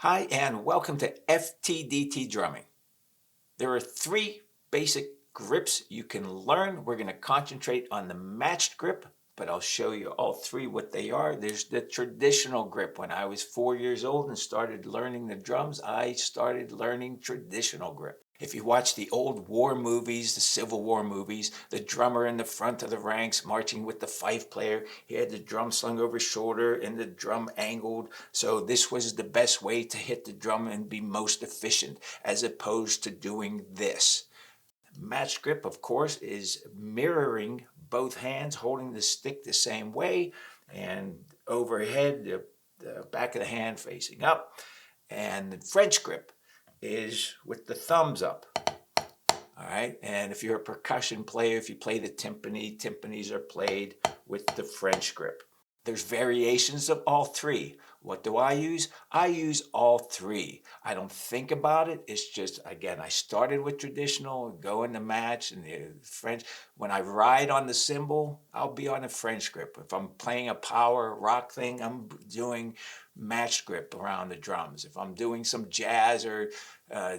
Hi, and welcome to FTDT Drumming. There are three basic grips you can learn. We're going to concentrate on the matched grip, but I'll show you all three what they are. There's the traditional grip. When I was 4 years old and started learning the drums, I started learning traditional grip. If you watch the old war movies, the Civil War movies, the drummer in the front of the ranks marching with the fife player, he had the drum slung over his shoulder and the drum angled. So this was the best way to hit the drum and be most efficient, as opposed to doing this. Match grip, of course, is mirroring both hands, holding the stick the same way, and overhead, the back of the hand facing up. And the French grip is with the thumbs up. All right, and if you're a percussion player, if you play the timpani, timpanis are played with the French grip. There's variations of all three. What do I use? I use all three. I don't think about it. It's just, again, I started with traditional, go in the match and the French. When I ride on the cymbal, I'll be on a French grip. If I'm playing a power rock thing, I'm doing matched grip around the drums. If I'm doing some jazz or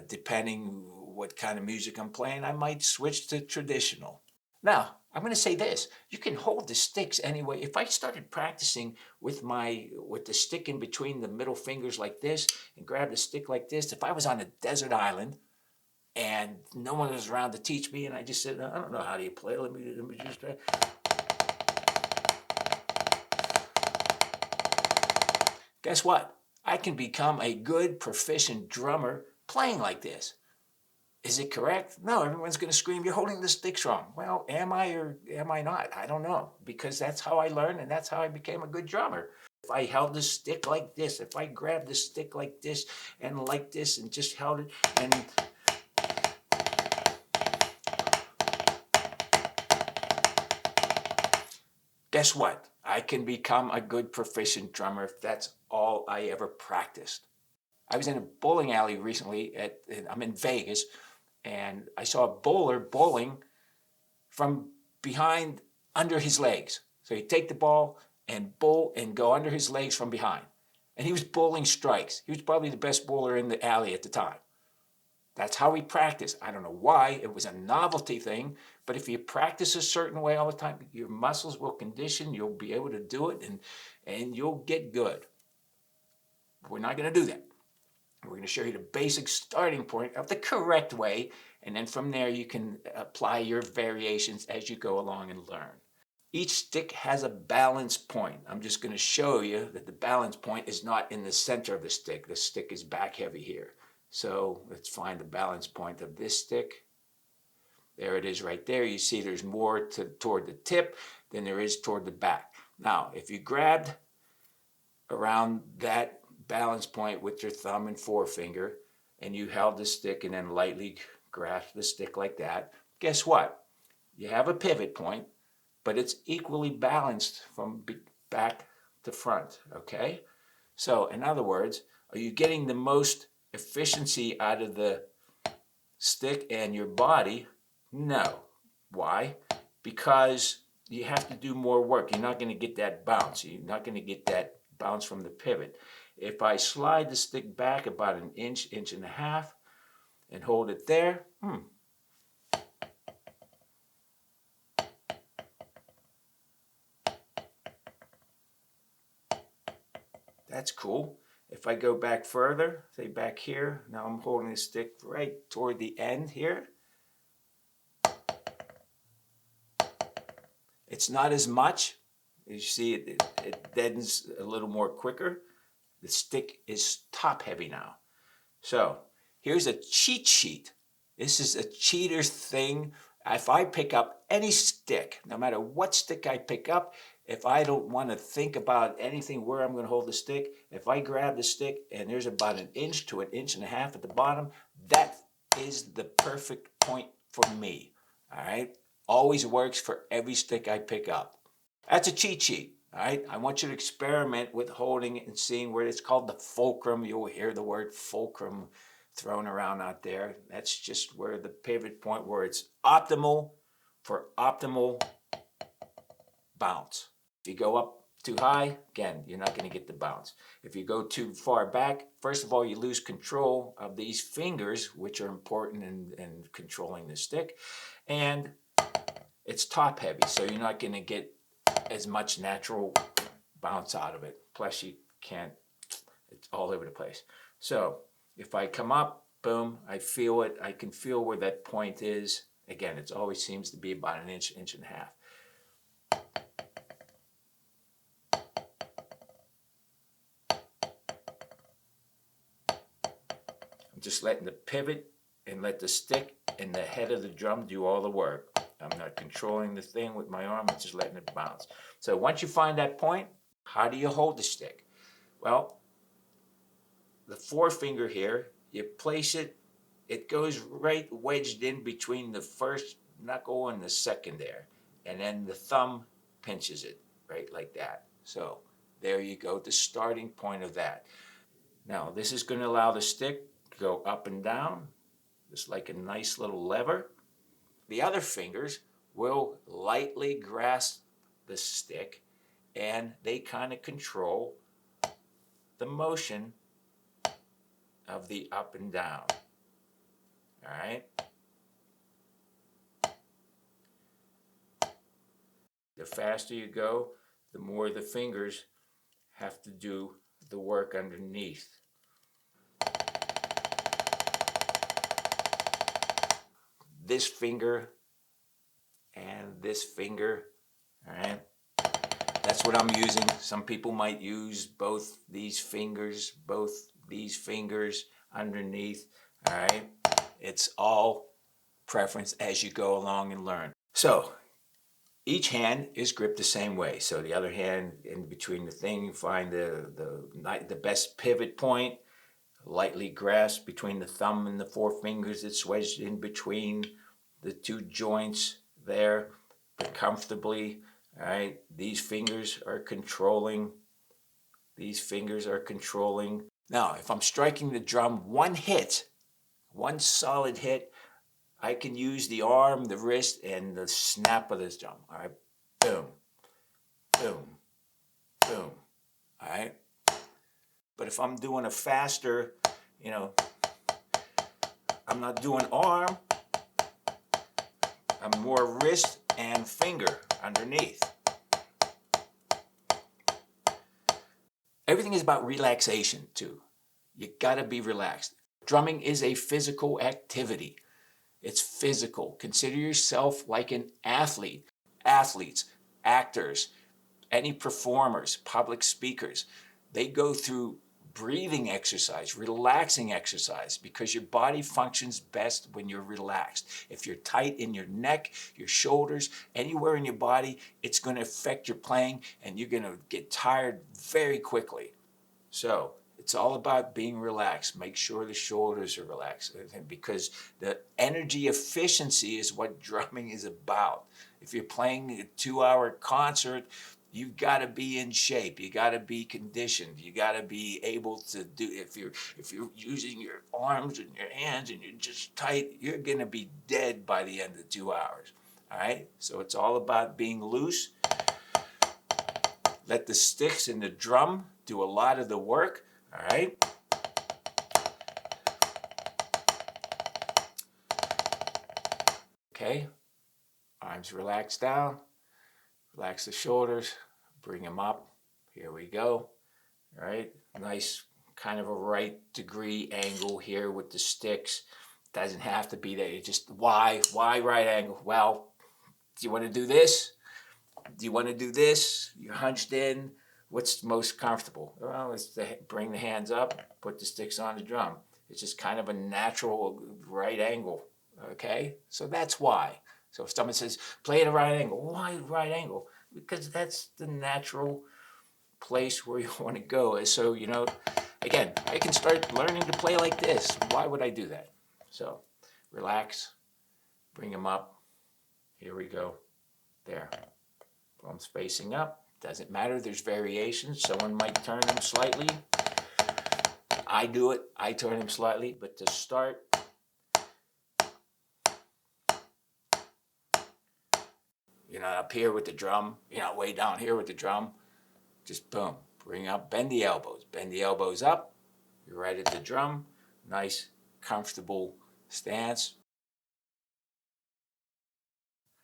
depending what kind of music I'm playing, I might switch to traditional. Now, I'm going to say this. You can hold the sticks anyway. If I started practicing with the stick in between the middle fingers like this and grab the stick like this, if I was on a desert island and no one was around to teach me and I just said, I don't know how do you play, let me just try. Guess what? I can become a good, proficient drummer playing like this. Is it correct? No, everyone's going to scream, you're holding the sticks wrong. Well, am I or am I not? I don't know, because that's how I learned and that's how I became a good drummer. If I held the stick like this, if I grabbed the stick like this and just held it and guess what? I can become a good proficient drummer if that's all I ever practiced. I was in a bowling alley recently I'm in Vegas, and I saw a bowler bowling from behind under his legs. So he'd take the ball and bowl and go under his legs from behind. And he was bowling strikes. He was probably the best bowler in the alley at the time. That's how he practiced. I don't know why. It was a novelty thing. But if you practice a certain way all the time, your muscles will condition. You'll be able to do it and you'll get good. We're not going to do that. We're going to show you the basic starting point of the correct way, and then from there you can apply your variations as you go along and learn. Each stick has a balance point. I'm just going to show you that the balance point is not in the center of the stick. The stick is back heavy here. So let's find the balance point of this stick. There it is right there. You see there's more toward the tip than there is toward the back. Now, if you grabbed around that balance point with your thumb and forefinger and you held the stick and then lightly grasped the stick like that, guess what? You have a pivot point, but it's equally balanced from back to front, okay? So in other words, are you getting the most efficiency out of the stick and your body? No. Why? Because you have to do more work. You're not going to get that bounce. You're not going to get that bounce from the pivot. If I slide the stick back about an inch, inch and a half, and hold it there, that's cool. If I go back further, say back here, now I'm holding the stick right toward the end here. It's not as much. You see, it deadens a little more quicker. The stick is top heavy now. So here's a cheat sheet. This is a cheater's thing. If I pick up any stick, no matter what stick I pick up, if I don't want to think about anything where I'm going to hold the stick, if I grab the stick and there's about an inch to an inch and a half at the bottom, that is the perfect point for me. All right? Always works for every stick I pick up. That's a cheat sheet. All right, I want you to experiment with holding it and seeing where it's called the fulcrum. You'll hear the word fulcrum thrown around out there. That's just where the pivot point, where it's optimal for optimal bounce. If you go up too high, again, you're not going to get the bounce. If you go too far back, first of all, you lose control of these fingers, which are important in controlling the stick. And it's top heavy, so you're not going to get as much natural bounce out of it. Plus, you can't, it's all over the place. So if I come up, boom, I feel it. I can feel where that point is. Again, it always seems to be about an inch, inch and a half. I'm just letting the pivot and let the stick and the head of the drum do all the work. I'm not controlling the thing with my arm, I'm just letting it bounce. So once you find that point, how do you hold the stick? Well, the forefinger here, you place it, it goes right wedged in between the first knuckle and the second there. And then the thumb pinches it, right like that. So there you go, the starting point of that. Now this is going to allow the stick to go up and down, just like a nice little lever. The other fingers will lightly grasp the stick and they kind of control the motion of the up and down. All right. The faster you go, the more the fingers have to do the work underneath. This finger and this finger, all right? That's what I'm using. Some people might use both these fingers underneath, all right? It's all preference as you go along and learn. So each hand is gripped the same way. So the other hand in between the thing, you find the best pivot point, lightly grasp between the thumb and the forefingers. It's wedged in between the two joints there, but comfortably. All right, these fingers are controlling. These fingers are controlling. Now, if I'm striking the drum one hit, one solid hit, I can use the arm, the wrist, and the snap of this drum. All right, boom, boom, boom. All right. But if I'm doing a faster, I'm not doing arm. I'm more wrist and finger underneath. Everything is about relaxation too. You gotta be relaxed. Drumming is a physical activity. It's physical. Consider yourself like an athlete. Athletes, actors, any performers, public speakers, they go through breathing exercise, relaxing exercise, because your body functions best when you're relaxed. If you're tight in your neck, your shoulders, anywhere in your body, it's going to affect your playing and you're going to get tired very quickly. So it's all about being relaxed. Make sure the shoulders are relaxed, because the energy efficiency is what drumming is about. If you're playing a 2-hour concert, you've got to be in shape. You got to be conditioned. You got to be able to do. If you're using your arms and your hands and you're just tight, you're going to be dead by the end of 2 hours. All right. So it's all about being loose. Let the sticks and the drum do a lot of the work. All right. Okay. Arms relaxed down. Relax the shoulders. Bring them up. Here we go. All right. Nice kind of a right degree angle here with the sticks. Doesn't have to be there. You just why right angle? Well, do you want to do this? Do you want to do this? You're hunched in. What's most comfortable? Well, it's to bring the hands up, put the sticks on the drum. It's just kind of a natural right angle, okay? So that's why. So if someone says, play at a right angle, why right angle? Because that's the natural place where you want to go. So, again, I can start learning to play like this. Why would I do that? So relax, bring them up. Here we go. There. Palms facing up. Doesn't matter, there's variations. Someone might turn them slightly. I do it, I turn them slightly, but to start, you're not up here with the drum, you're not way down here with the drum. Just boom, bring up, bend the elbows up. You're right at the drum. Nice, comfortable stance.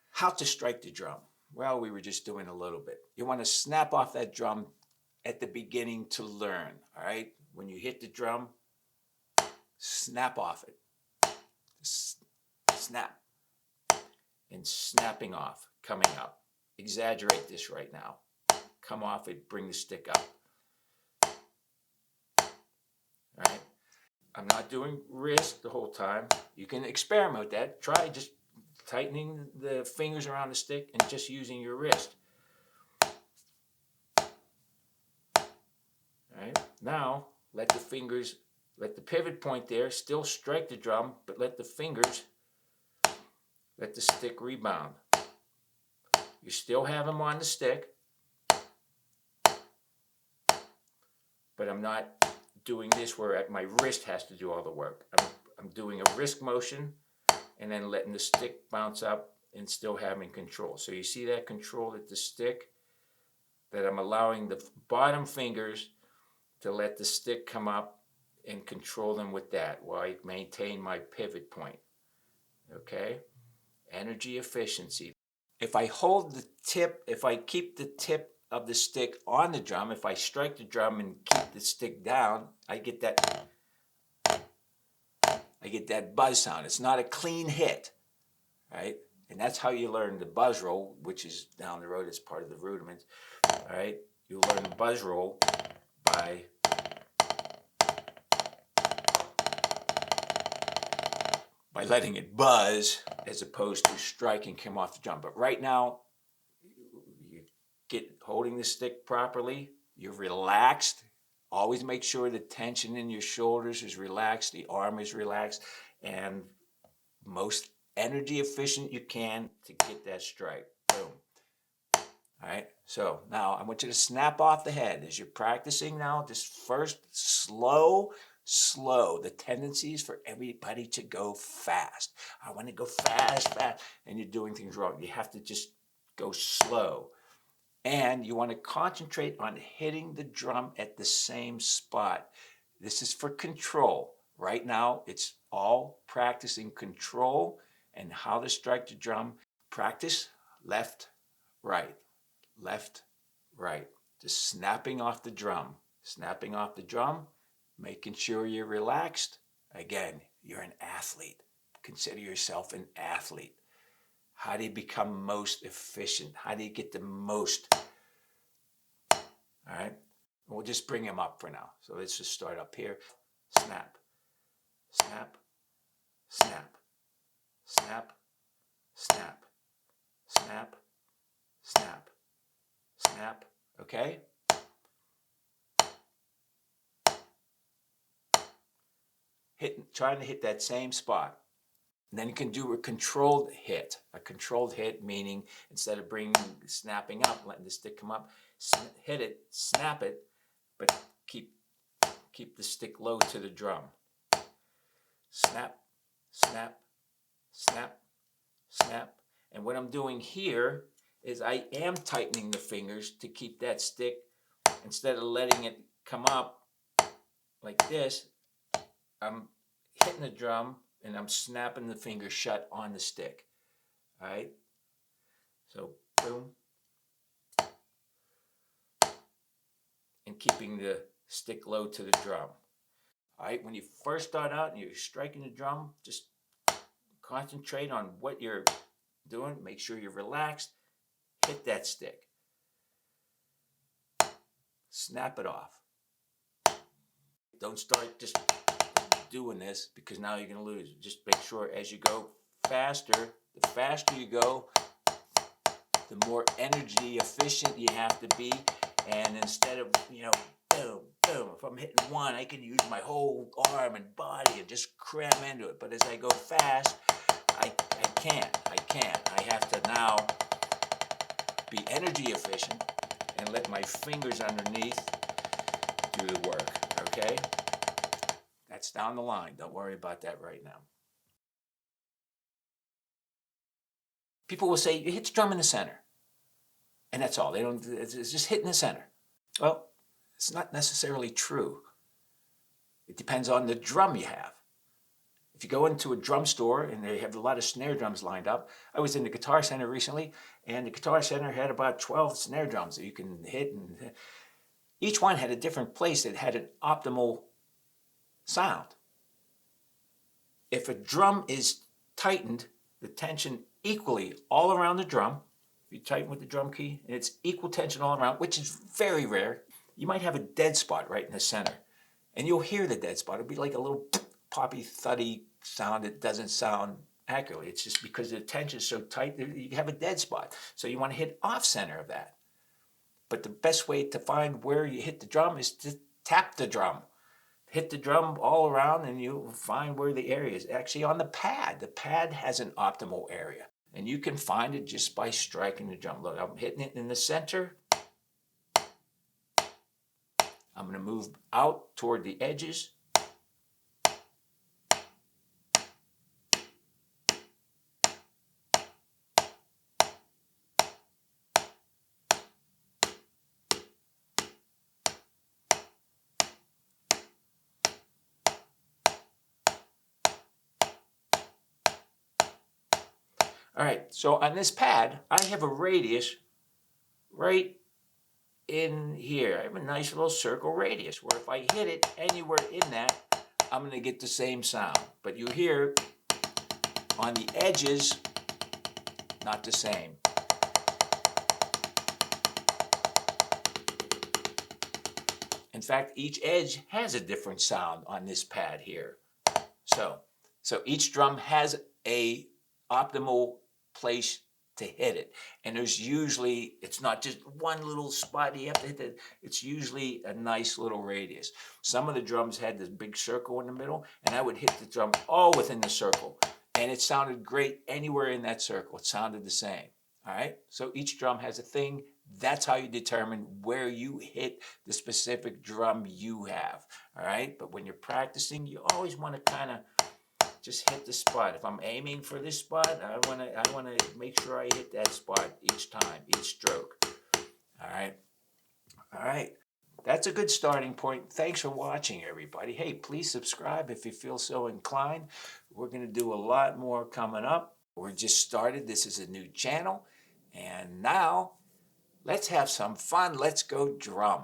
How to strike the drum? Well, we were just doing a little bit. You want to snap off that drum at the beginning to learn, all right? When you hit the drum, snap off it. Snap. And snapping off, coming up. Exaggerate this right now. Come off it, bring the stick up. All right? I'm not doing wrist the whole time. You can experiment with that. Try just tightening the fingers around the stick and just using your wrist. All right? Now, let the pivot point there still strike the drum, but let the fingers, let the stick rebound. You still have them on the stick, but I'm not doing this where my wrist has to do all the work. I'm doing a wrist motion and then letting the stick bounce up and still having control. So you see that control at the stick, that I'm allowing the bottom fingers to let the stick come up and control them with that while I maintain my pivot point. Okay? Energy efficiency. If I hold the tip, if I keep the tip of the stick on the drum, if I strike the drum and keep the stick down, I get that buzz sound. It's not a clean hit, right? And that's how you learn the buzz roll, which is down the road as part of the rudiments. All right, you learn the buzz roll by letting it buzz as opposed to striking come off the drum. But right now, you get holding the stick properly, you're relaxed. Always make sure the tension in your shoulders is relaxed, the arm is relaxed, and most energy efficient you can to get that strike. Boom. All right, so now I want you to snap off the head. As you're practicing now, just first slow. The tendency is for everybody to go fast. I want to go fast, and you're doing things wrong. You have to just go slow. And you want to concentrate on hitting the drum at the same spot. This is for control. Right now, it's all practicing control and how to strike the drum. Practice left, right, left, right. Just snapping off the drum, making sure you're relaxed. Again, you're an athlete. Consider yourself an athlete. How do you become most efficient? How do you get the most? All right. We'll just bring him up for now. So let's just start up here. Snap, snap, snap, snap, snap, snap, snap, snap. Okay? Trying to hit that same spot. And then you can do a controlled hit. A controlled hit meaning instead of snapping up, letting the stick come up, hit it, snap it, but keep the stick low to the drum. Snap, snap, snap, snap. And what I'm doing here is I am tightening the fingers to keep that stick, instead of letting it come up like this, I'm hitting the drum and I'm snapping the fingers shut on the stick. All right? So, boom. And keeping the stick low to the drum. All right? When you first start out and you're striking the drum, just concentrate on what you're doing. Make sure you're relaxed. Hit that stick. Snap it off. Don't start just doing this because now you're going to lose. Just make sure as you go faster, the faster you go, the more energy efficient you have to be. And instead of, boom, boom, if I'm hitting one, I can use my whole arm and body and just cram into it. But as I go fast, I can't. I have to now be energy efficient and let my fingers underneath do the work, okay? That's down the line. Don't worry about that right now. People will say, you hit the drum in the center. And that's all. It's just hitting the center. Well, it's not necessarily true. It depends on the drum you have. If you go into a drum store and they have a lot of snare drums lined up, I was in the Guitar Center recently, and the Guitar Center had about 12 snare drums that you can hit, and each one had a different place that had an optimal sound. If a drum is tightened, the tension equally all around the drum, if you tighten with the drum key, and it's equal tension all around, which is very rare, you might have a dead spot right in the center. And you'll hear the dead spot. It'll be like a little poppy, thuddy sound that doesn't sound accurately. It's just because the tension is so tight, you have a dead spot. So you want to hit off center of that. But the best way to find where you hit the drum is to tap the drum. Hit the drum all around and you'll find where the area is. Actually on the pad has an optimal area. And you can find it just by striking the drum. Look, I'm hitting it in the center. I'm going to move out toward the edges. All right, so on this pad, I have a radius right in here. I have a nice little circle radius where if I hit it anywhere in that, I'm going to get the same sound. But you hear on the edges, not the same. In fact, each edge has a different sound on this pad here. So each drum has a optimal place to hit it. And there's usually, it's not just one little spot you have to hit it. It's usually a nice little radius. Some of the drums had this big circle in the middle, and I would hit the drum all within the circle. And it sounded great anywhere in that circle. It sounded the same. All right. So each drum has a thing. That's how you determine where you hit the specific drum you have. All right. But when you're practicing, you always want to kind of just hit the spot. If I'm aiming for this spot, I want to make sure I hit that spot each time, each stroke. All right. All right. That's a good starting point. Thanks for watching, everybody. Hey, please subscribe if you feel so inclined. We're going to do a lot more coming up. We're just started. This is a new channel. And now, let's have some fun. Let's go drum.